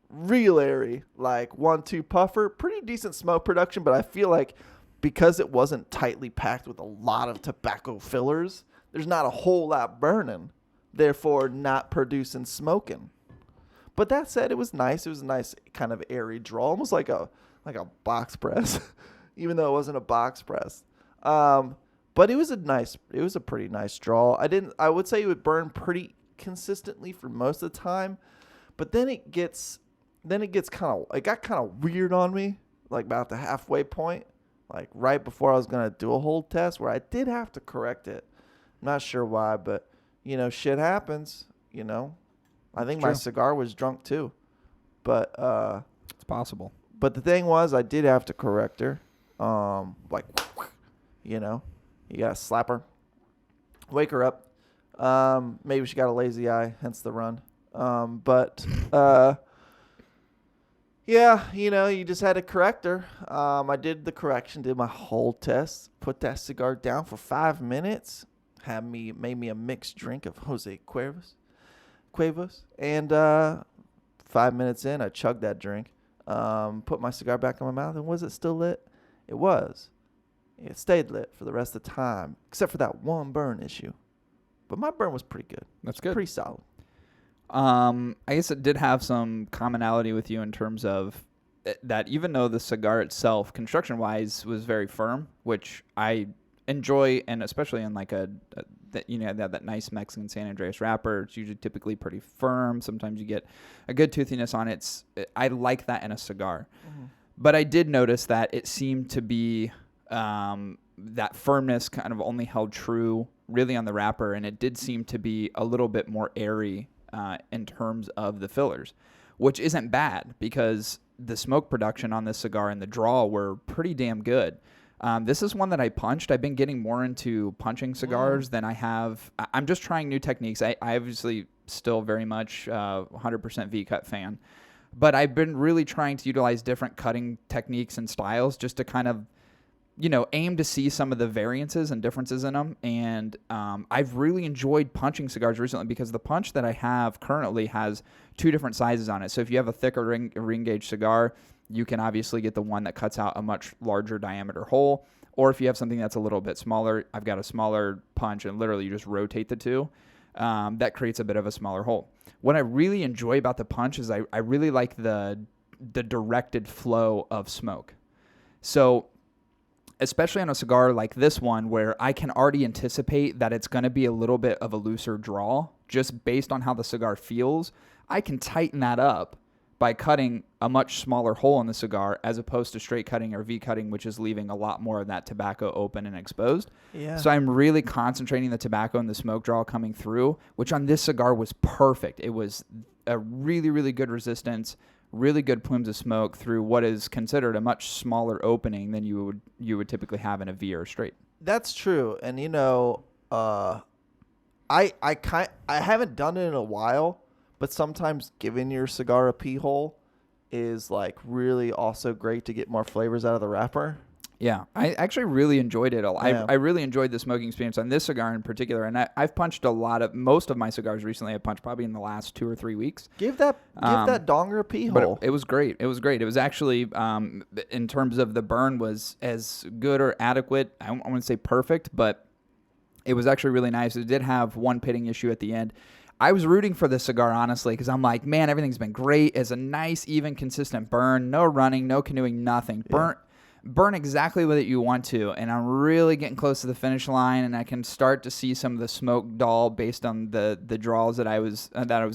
Real airy. Like 1-2 puffer. Pretty decent smoke production, but I feel like because it wasn't tightly packed with a lot of tobacco fillers, there's not a whole lot burning. Therefore, not producing smoking. But that said, it was nice. It was a nice kind of airy draw, almost like a box press, even though it wasn't a box press. But it was a pretty nice draw. I would say it would burn pretty consistently for most of the time, but then it got kind of weird on me, like about the halfway point, like right before I was gonna do a hold test, where I did have to correct it. I'm not sure why, but. You know, shit happens, you know. I think my cigar was drunk too. But it's possible. But the thing was, I did have to correct her. You know, you got to slap her. Wake her up. Maybe she got a lazy eye, hence the run. But yeah, you just had a corrector. I did the correction, did my whole test, put that cigar down for 5 minutes, made me a mixed drink of Jose Cuevas, and 5 minutes in, I chugged that drink, put my cigar back in my mouth, and was it still lit? It was. It stayed lit for the rest of the time, except for that one burn issue. But my burn was pretty good. That's good. Pretty solid. I guess it did have some commonality with you in terms of that even though the cigar itself, construction-wise, was very firm, which I enjoy, and especially in like that nice Mexican San Andreas wrapper, it's usually typically pretty firm. Sometimes you get a good toothiness on it. I like that in a cigar. Mm-hmm. But I did notice that it seemed to be that firmness kind of only held true really on the wrapper, and it did seem to be a little bit more airy in terms of the fillers, which isn't bad because the smoke production on this cigar and the draw were pretty damn good. This is one that I punched. I've been getting more into punching cigars than I have. I'm just trying new techniques. I obviously still very much 100% V-cut fan, but I've been really trying to utilize different cutting techniques and styles just to kind of aim to see some of the variances and differences in them. And I've really enjoyed punching cigars recently because the punch that I have currently has 2 different sizes on it. So if you have a thicker ring gauge cigar, you can obviously get the one that cuts out a much larger diameter hole. Or if you have something that's a little bit smaller, I've got a smaller punch, and literally you just rotate the 2. That creates a bit of a smaller hole. What I really enjoy about the punch is I really like the directed flow of smoke. So especially on a cigar like this one where I can already anticipate that it's going to be a little bit of a looser draw just based on how the cigar feels, I can tighten that up by cutting a much smaller hole in the cigar as opposed to straight cutting or V-cutting, which is leaving a lot more of that tobacco open and exposed. Yeah. So I'm really concentrating the tobacco and the smoke draw coming through, which on this cigar was perfect. It was a really, really good resistance, really good plumes of smoke through what is considered a much smaller opening than you would typically have in a V or straight. That's true. And I haven't done it in a while, but sometimes giving your cigar a pee hole is like really also great to get more flavors out of the wrapper. Yeah, I actually really enjoyed it. I really enjoyed the smoking experience on this cigar in particular, and I've punched most of my cigars recently. I've punched probably in the last 2 or 3 weeks. Give that donger a pee hole. But it was great. It was great. It was actually, in terms of the burn, was as good or adequate. I wouldn't say perfect, but it was actually really nice. It did have one pitting issue at the end. I was rooting for this cigar, honestly, because I'm like, man, everything's been great. It's a nice, even, consistent burn. No running, no canoeing, nothing. Burn exactly what you want to, and I'm really getting close to the finish line, and I can start to see some of the smoke dull based on the draws that I was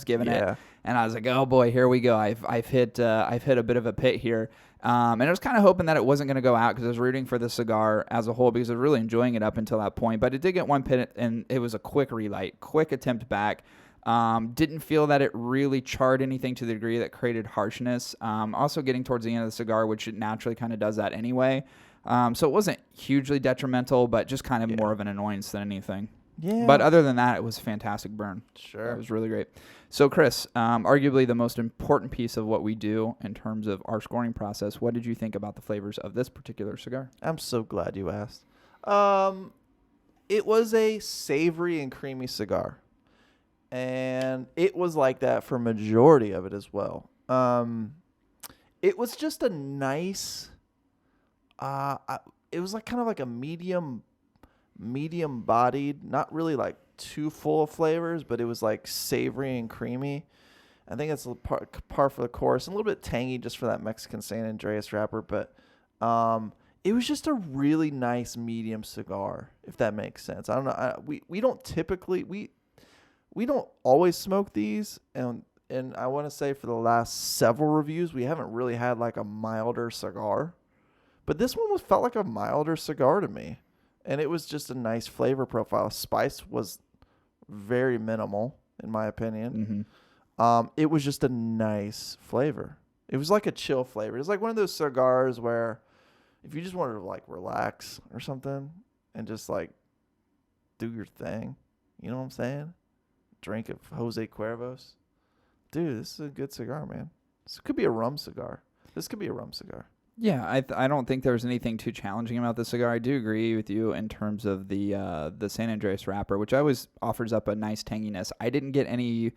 giving it. And I was like, oh boy, here we go. I've hit a bit of a pit here, and I was kind of hoping that it wasn't going to go out because I was rooting for the cigar as a whole because I was really enjoying it up until that point. But it did get one pit, and it was a quick relight, quick attempt back. Didn't feel that it really charred anything to the degree that created harshness. Also getting towards the end of the cigar, which it naturally kind of does that anyway. So it wasn't hugely detrimental, but just kind of more of an annoyance than anything. Yeah. But other than that, it was a fantastic burn. Sure. It was really great. So Chris, arguably the most important piece of what we do in terms of our scoring process, what did you think about the flavors of this particular cigar? I'm so glad you asked. It was a savory and creamy cigar. And it was like that for majority of it as well. It was just a nice, it was like kind of like a medium bodied, not really like too full of flavors, but it was like savory and creamy. I think it's a par for the course, and a little bit tangy just for that Mexican San Andreas wrapper, but it was just a really nice medium cigar, if that makes sense. I don't know. We don't typically, we don't always smoke these, and I want to say for the last several reviews, we haven't really had like a milder cigar. But this one felt like a milder cigar to me, and it was just a nice flavor profile. Spice was very minimal, in my opinion. Mm-hmm. It was just a nice flavor. It was like a chill flavor. It was like one of those cigars where if you just wanted to like relax or something and just like do your thing, you know what I'm saying? Drink of Jose Cuervos. dude, this is a good cigar, man. This could be a rum cigar. Yeah, I don't think there's anything too challenging about this cigar. I do agree with you in terms of the San Andreas wrapper, which always offers up a nice tanginess. I didn't get any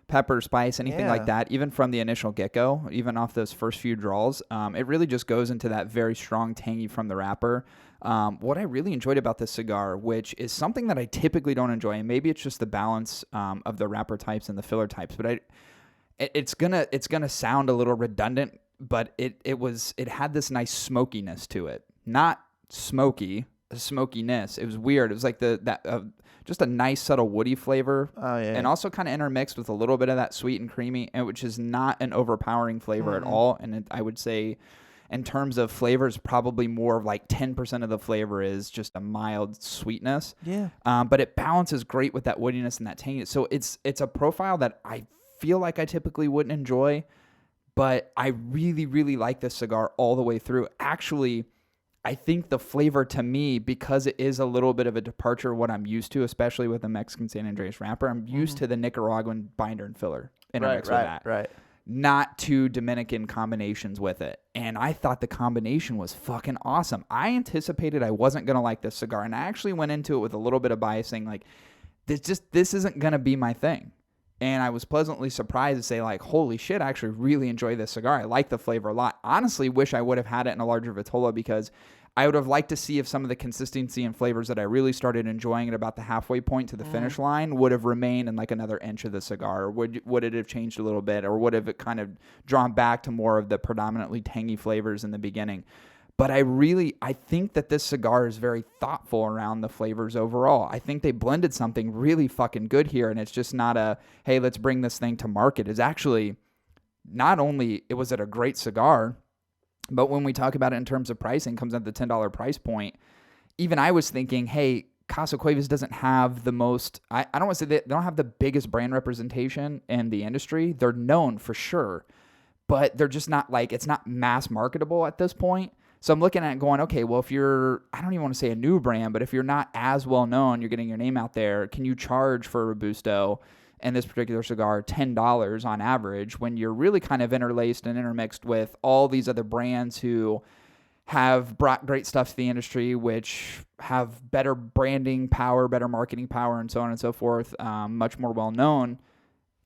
pepper, spice, anything like that, even from the initial get-go, even off those first few draws. It really just goes into that very strong tangy from the wrapper. What I really enjoyed about this cigar, which is something that I typically don't enjoy, and maybe it's just the balance of the wrapper types and the filler types, but it's gonna sound a little redundant, but it had this nice smokiness to it. Not smoky, a smokiness. It was weird. It was like just a nice subtle woody flavor. Oh, yeah. And also kind of intermixed with a little bit of that sweet and creamy, and which is not an overpowering flavor at all. And I would say in terms of flavors, probably more of like 10% of the flavor is just a mild sweetness. Yeah. But it balances great with that woodiness and that tanginess. So it's a profile that I feel like I typically wouldn't enjoy, but I really, really like this cigar all the way through. Actually, I think the flavor to me, because it is a little bit of a departure of what I'm used to, especially with the Mexican San Andreas wrapper, I'm used to the Nicaraguan binder and filler intermixed with that. Right. Not two Dominican combinations with it. And I thought the combination was fucking awesome. I anticipated I wasn't going to like this cigar, and I actually went into it with a little bit of bias saying, like, this isn't going to be my thing. And I was pleasantly surprised to say, like, holy shit, I actually really enjoy this cigar. I like the flavor a lot. Honestly, wish I would have had it in a larger Vitola, because I would have liked to see if some of the consistency and flavors that I really started enjoying at about the halfway point to the finish line would have remained in like another inch of the cigar. Or would it have changed a little bit? Or would have it kind of drawn back to more of the predominantly tangy flavors in the beginning? But I think that this cigar is very thoughtful around the flavors overall. I think they blended something really fucking good here, and it's just not a, hey, let's bring this thing to market. It's actually, not only was it a great cigar, but when we talk about it in terms of pricing, comes at the $10 price point. Even I was thinking, hey, Casa Cuevas doesn't have the most, I don't want to say they don't have the biggest brand representation in the industry. They're known for sure, but they're just not like, it's not mass marketable at this point. So I'm looking at it going, okay, well, if you're, I don't even want to say a new brand, but if you're not as well known, you're getting your name out there, can you charge for a Robusto and this particular cigar $10 on average when you're really kind of interlaced and intermixed with all these other brands who have brought great stuff to the industry, which have better branding power, better marketing power, and so on and so forth, much more well known?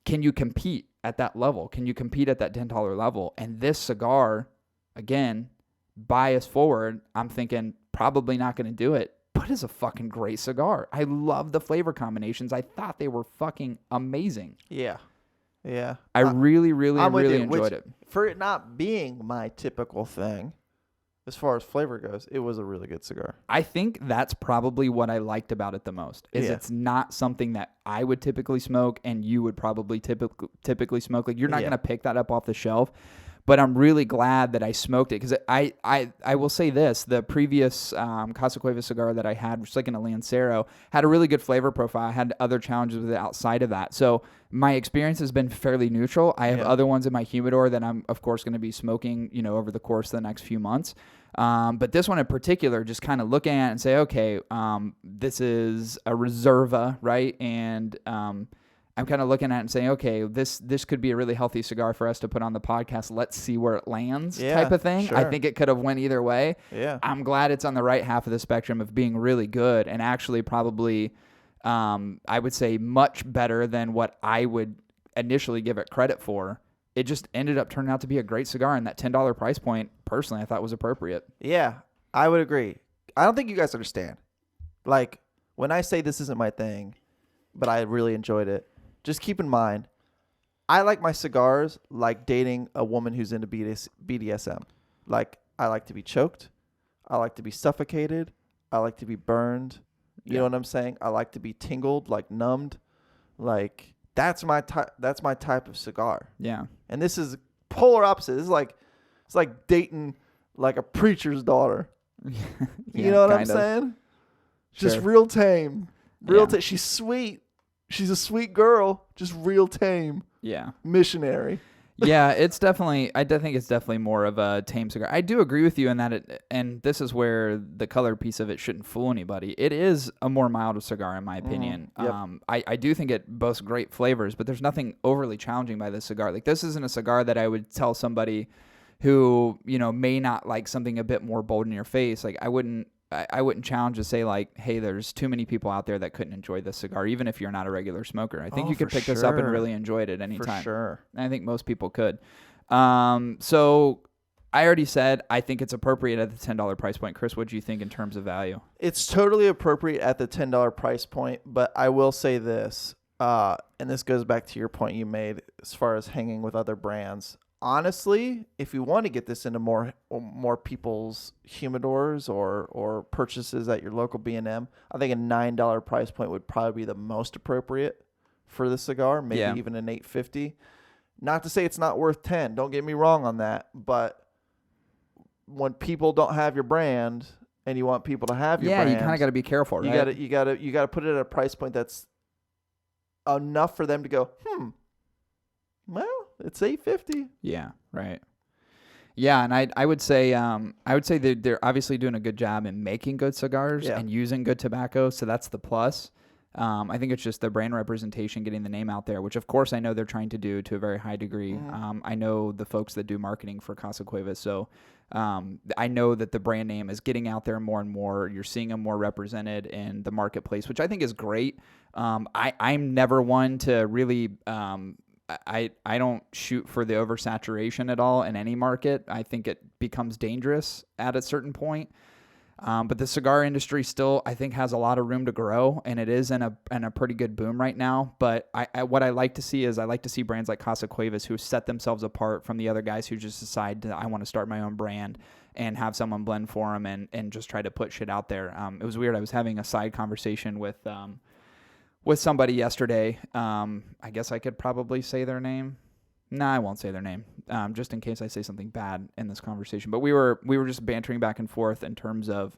Can you compete at that level? Can you compete at that $10 level? And this cigar, again, bias forward, I'm thinking probably not going to do it, but it's a fucking great cigar. I love the flavor combinations. I thought they were fucking amazing. Yeah. I really enjoyed it. For it not being my typical thing, as far as flavor goes, it was a really good cigar. I think that's probably what I liked about it the most, is it's not something that I would typically smoke and you would probably typically smoke. Like, you're not going to pick that up off the shelf. But I'm really glad that I smoked it, because I will say this. The previous Casa Cuevas cigar that I had, which is like in a Lancero, had a really good flavor profile. I had other challenges with it outside of that. So my experience has been fairly neutral. I have other ones in my humidor that I'm, of course, going to be smoking, over the course of the next few months. But this one in particular, just kind of looking at it and say, okay, this is a Reserva, right? And I'm kind of looking at it and saying, okay, this could be a really healthy cigar for us to put on the podcast. Let's see where it lands, type of thing. Sure. I think it could have went either way. Yeah. I'm glad it's on the right half of the spectrum of being really good, and actually probably, I would say, much better than what I would initially give it credit for. It just ended up turning out to be a great cigar, and that $10 price point, personally, I thought was appropriate. Yeah, I would agree. I don't think you guys understand. Like, when I say this isn't my thing, but I really enjoyed it, just keep in mind, I like my cigars like dating a woman who's into BDSM. Like, I like to be choked. I like to be suffocated. I like to be burned. You know what I'm saying? I like to be tingled, like numbed. Like, that's my type of cigar. Yeah. And this is polar opposite. This is like, it's like dating like a preacher's daughter. You know what I'm saying? Just real tame. Tame. She's sweet. She's a sweet girl, just real tame. Yeah. Missionary. Yeah, it's definitely. I think it's definitely more of a tame cigar. I do agree with you in that, and this is where the color piece of it shouldn't fool anybody. It is a more mild cigar, in my opinion. Yep. I do think it boasts great flavors, but there's nothing overly challenging by this cigar. Like, this isn't a cigar that I would tell somebody who may not like something a bit more bold in your face. Like, I wouldn't challenge to say, like, hey, there's too many people out there that couldn't enjoy this cigar, even if you're not a regular smoker. I think you could pick this up and really enjoy it at any time. For sure. And I think most people could. So I already said I think it's appropriate at the $10 price point. Chris, what do you think in terms of value? It's totally appropriate at the $10 price point, but I will say this, and this goes back to your point you made as far as hanging with other brands. Honestly, if you want to get this into more people's humidors or purchases at your local B&M, I think a $9 price point would probably be the most appropriate for the cigar, maybe even an $8.50. Not to say it's not worth $10. Don't get me wrong on that, but when people don't have your brand and you want people to have your brand, you kind of got to be careful, right? You got to put it at a price point that's enough for them to go, well, it's $8.50. Yeah, right. Yeah, and I would say that they're obviously doing a good job in making good cigars and using good tobacco, so that's the plus. I think it's just the brand representation, getting the name out there, which of course I know they're trying to do to a very high degree. I know the folks that do marketing for Casa Cuevas, so I know that the brand name is getting out there more and more. You're seeing them more represented in the marketplace, which I think is great. I'm never one to really I don't shoot for the oversaturation at all in any market. I think it becomes dangerous at a certain point. But the cigar industry still, I think, has a lot of room to grow, and it is in a pretty good boom right now. But what I like to see is I like to see brands like Casa Cuevas who set themselves apart from the other guys who just decide I want to start my own brand and have someone blend for them and just try to put shit out there. It was weird. I was having a side conversation with somebody yesterday. I guess I could probably say their name. Nah, I won't say their name, just in case I say something bad in this conversation. But we were just bantering back and forth in terms of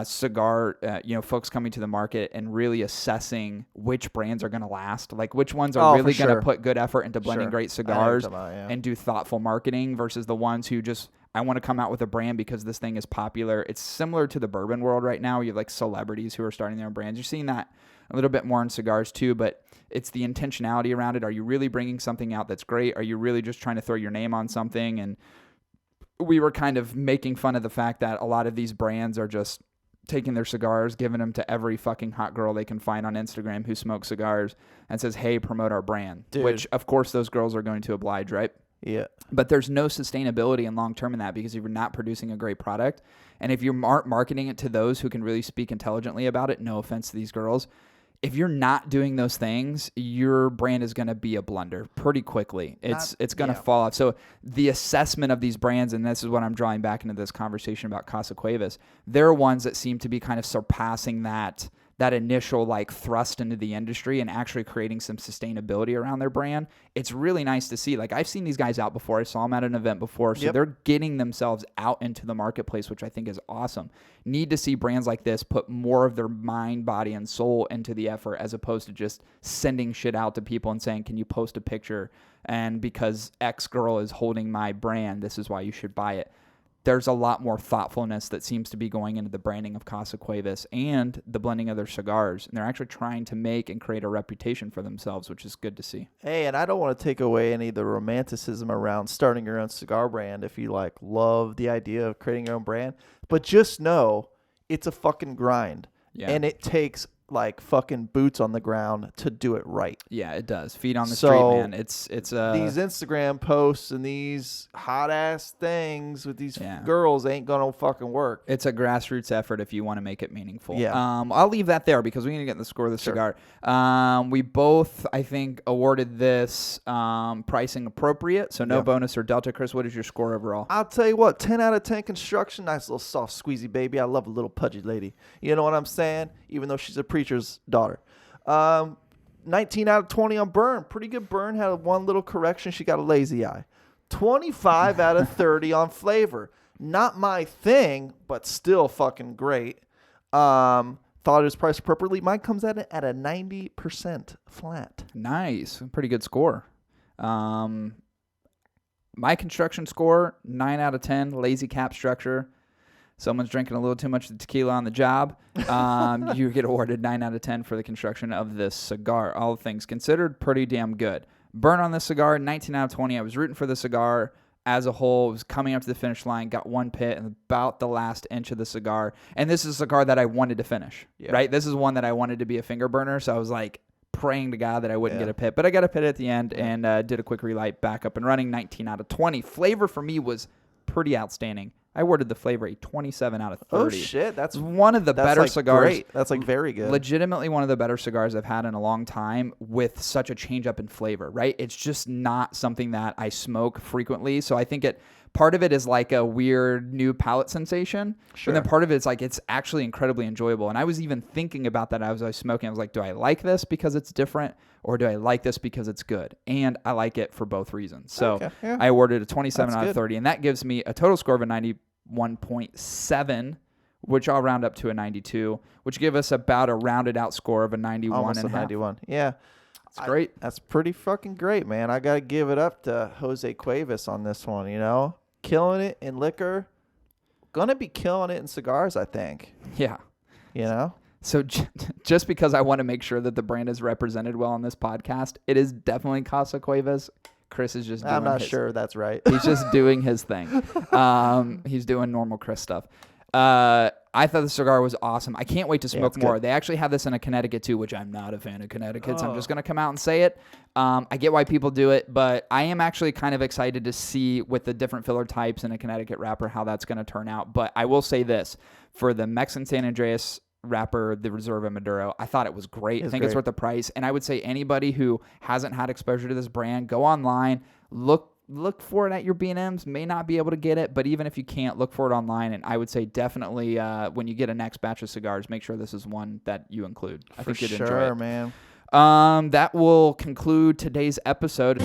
cigar, folks coming to the market and really assessing which brands are going to last, like which ones are really going to put good effort into blending great cigars and do thoughtful marketing versus the ones who just, I want to come out with a brand because this thing is popular. It's similar to the bourbon world right now. You have like celebrities who are starting their own brands. You're seeing that a little bit more in cigars too, but it's the intentionality around it. Are you really bringing something out that's great? Are you really just trying to throw your name on something? And we were kind of making fun of the fact that a lot of these brands are just taking their cigars, giving them to every fucking hot girl they can find on Instagram who smokes cigars and says, hey, promote our brand. Dude. Which, of course, those girls are going to oblige, right? Yeah. But there's no sustainability and long-term in that because you're not producing a great product. And if you're marketing it to those who can really speak intelligently about it, no offense to these girls, if you're not doing those things, your brand is going to be a blunder pretty quickly. It's going to fall off. So the assessment of these brands, and this is what I'm drawing back into this conversation about Casa Cuevas, they're ones that seem to be kind of surpassing that initial like thrust into the industry and actually creating some sustainability around their brand. It's really nice to see. Like, I've seen these guys out before. I saw them at an event before. So they're getting themselves out into the marketplace, which I think is awesome. Need to see brands like this put more of their mind, body, and soul into the effort as opposed to just sending shit out to people and saying, can you post a picture? And because X girl is holding my brand, this is why you should buy it. There's a lot more thoughtfulness that seems to be going into the branding of Casa Cuevas and the blending of their cigars. And they're actually trying to make and create a reputation for themselves, which is good to see. Hey, and I don't want to take away any of the romanticism around starting your own cigar brand if you like love the idea of creating your own brand. But just know it's a fucking grind. Yeah. And it takes like fucking boots on the ground to do it right. Yeah, it does. Feet on the street, man. It's these Instagram posts and these hot ass things with these girls ain't gonna fucking work. It's a grassroots effort if you want to make it meaningful. Yeah. I'll leave that there because we need to get in the score of the cigar. We both, I think, awarded this pricing appropriate, so no bonus or delta. Chris, what is your score overall? I'll tell you what, 10 out of 10 construction. Nice little soft squeezy baby. I love a little pudgy lady. You know what I'm saying? Even though she's a preacher's daughter. 19 out of 20 on burn. Pretty good burn. Had one little correction. She got a lazy eye. 25 out of 30 on flavor. Not my thing, but still fucking great. Thought it was priced appropriately. Mine comes at a 90% flat. Nice. Pretty good score. My construction score, 9 out of 10, lazy cap structure. Someone's drinking a little too much tequila on the job. You get awarded 9 out of 10 for the construction of this cigar. All things considered, pretty damn good. Burn on this cigar, 19 out of 20. I was rooting for the cigar as a whole. It was coming up to the finish line, got one pit and about the last inch of the cigar. And this is a cigar that I wanted to finish, right? This is one that I wanted to be a finger burner. So I was like praying to God that I wouldn't get a pit. But I got a pit at the end and did a quick relight, back up and running, 19 out of 20. Flavor for me was pretty outstanding. I awarded the flavor a 27 out of 30. Oh, shit. That's one of the better like cigars. Great. That's like very good. Legitimately one of the better cigars I've had in a long time with such a change up in flavor, right? It's just not something that I smoke frequently. So I think part of it is like a weird new palate sensation. Sure. And then part of it's like it's actually incredibly enjoyable. And I was even thinking about that as I was smoking. I was like, do I like this because it's different or do I like this because it's good? And I like it for both reasons. So I awarded a 27 out of 30. And that gives me a total score of a 91.7, which I'll round up to a 92, which give us about a rounded out score of a 91 Almost and a 91. Yeah. It's great. That's pretty fucking great, man. I got to give it up to Jose Cuevas on this one, you know? Killing it in liquor. Going to be killing it in cigars, I think. Yeah. You know? So just because I want to make sure that the brand is represented well on this podcast, it is definitely Casa Cuevas. Chris is just doing I'm not sure that's right. He's just doing his thing. He's doing normal Chris stuff. I thought the cigar was awesome. I can't wait to smoke more. Good. They actually have this in a Connecticut too, which I'm not a fan of Connecticut, so I'm just going to come out and say it. I get why people do it, but I am actually kind of excited to see with the different filler types in a Connecticut wrapper how that's going to turn out. But I will say this, for the Mexican San Andreas wrapper, the Reserva Maduro, I thought it was great. I think it's worth the price. And I would say anybody who hasn't had exposure to this brand, go online, look for it at your B&Ms. May not be able to get it, but even if you can't, look for it online. And I would say definitely when you get a next batch of cigars, make sure this is one that you include. I think you'd enjoy it. Man. That will conclude today's episode.